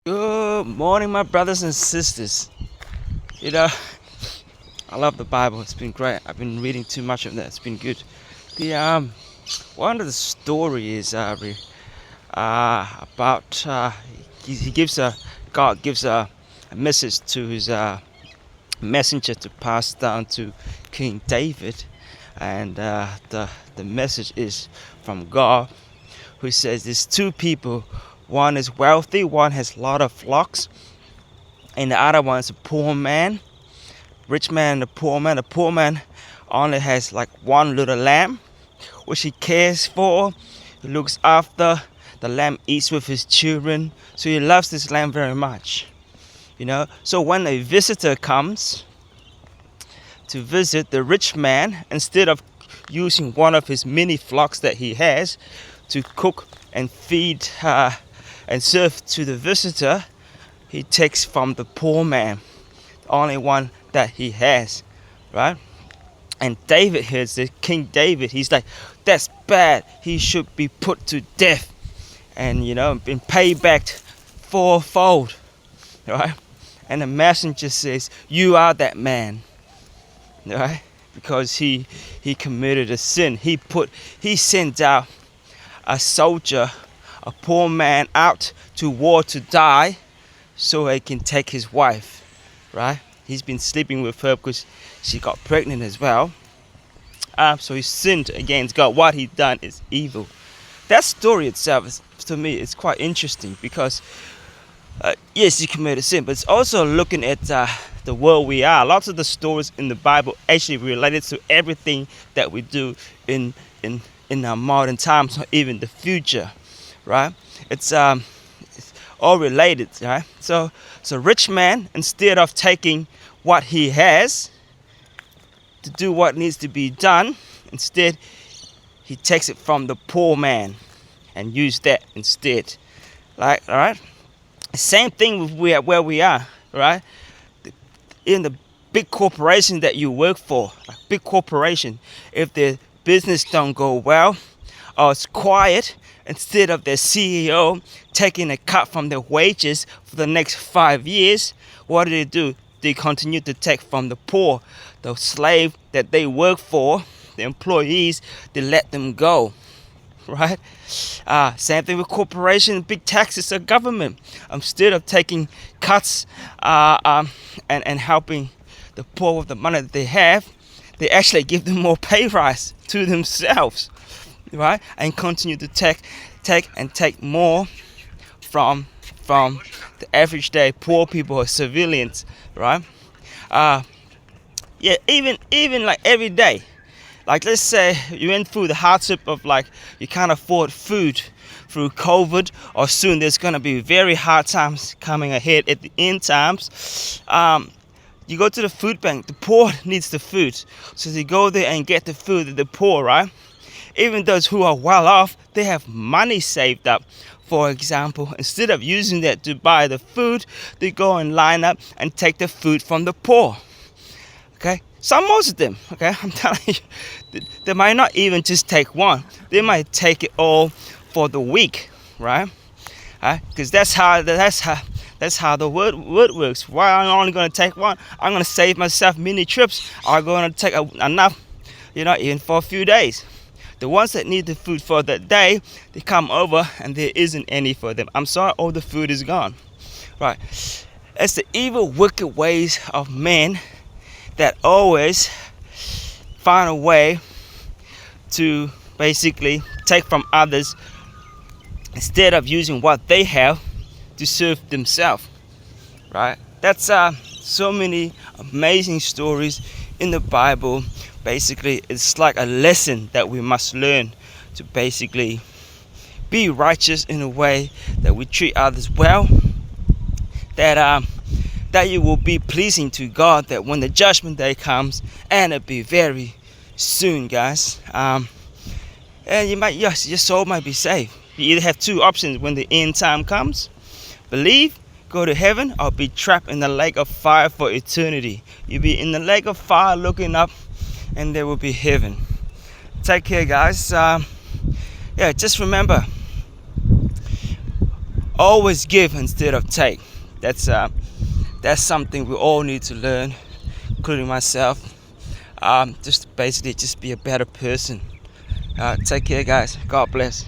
Good morning, my brothers and sisters. You know, I love the Bible. It's been great. I've been reading too much of that. It's been good. The one of the story is about he gives a God gives a message to his messenger to pass down to King David, and the message is from God, who says there's two people. One is wealthy, one has a lot of flocks, and the other one is a poor man. Rich man and the poor man. The poor man only has like one little lamb, which he cares for. He looks after. The lamb eats with his children, so he loves this lamb very much. So when a visitor comes to visit the rich man, instead of using one of his many flocks that he has to cook and feed and serve to the visitor, he takes from the poor man, the only one that he has, right? And David hears this, King David, he's like, that's bad. He should be put to death and, been paid back fourfold, right? And the messenger says, you are that man, right? Because he committed a sin. He sent out a soldier, a poor man, out to war to die so he can take his wife, right? He's been sleeping with her because she got pregnant as well. So he sinned against God. What he done is evil. That story itself, to me, is quite interesting because, yes, he committed sin, but it's also looking at the world we are. Lots of the stories in the Bible actually related to everything that we do in our modern times, or even the future, right? It's all related, right? So rich man, instead of taking what he has to do what needs to be done, instead he takes it from the poor man and use that instead. Like, all right, same thing with where we are, right? In the big corporation that you work for, like big corporation, if their business don't go well or it's quiet, instead of their CEO taking a cut from their wages for the next 5 years, what do? They continue to take from the poor, the slave that they work for, the employees. They let them go, right? Same thing with corporations, big taxes, or government. Instead of taking cuts and helping the poor with the money that they have, they actually give them more pay rise to themselves, right? And continue to take more from the average day poor people or civilians, right? Yeah, even like every day, like let's say you went through the hardship of like you can't afford food through COVID, or soon there's gonna be very hard times coming ahead at the end times. You go to the food bank. The poor needs the food, so they go there and get the food that the poor, right? Even those who are well off, they have money saved up. For example, instead of using that to buy the food, they go and line up and take the food from the poor. Okay, most of them, okay, I'm telling you, they might not even just take one. They might take it all for the week, right? Because that's how the word works. Why I'm only going to take one? I'm going to save myself many trips. I'm going to take enough, even for a few days. The ones that need the food for that day, they come over and there isn't any for them. I'm sorry, all the food is gone. Right. It's the evil, wicked ways of men that always find a way to basically take from others instead of using what they have to serve themselves. Right. That's so many amazing stories in the Bible. Basically, it's like a lesson that we must learn to basically be righteous in a way that we treat others well, that you will be pleasing to God, that when the judgment day comes, and it'll be very soon, guys, and your soul might be saved. You either have two options when the end time comes: believe, go to heaven, or be trapped in the lake of fire for eternity. You'll be in the lake of fire looking up, and there will be heaven. Take care, guys. Just remember, always give instead of take. That's something we all need to learn, including myself. Just basically just be a better person. Take care, guys. God bless.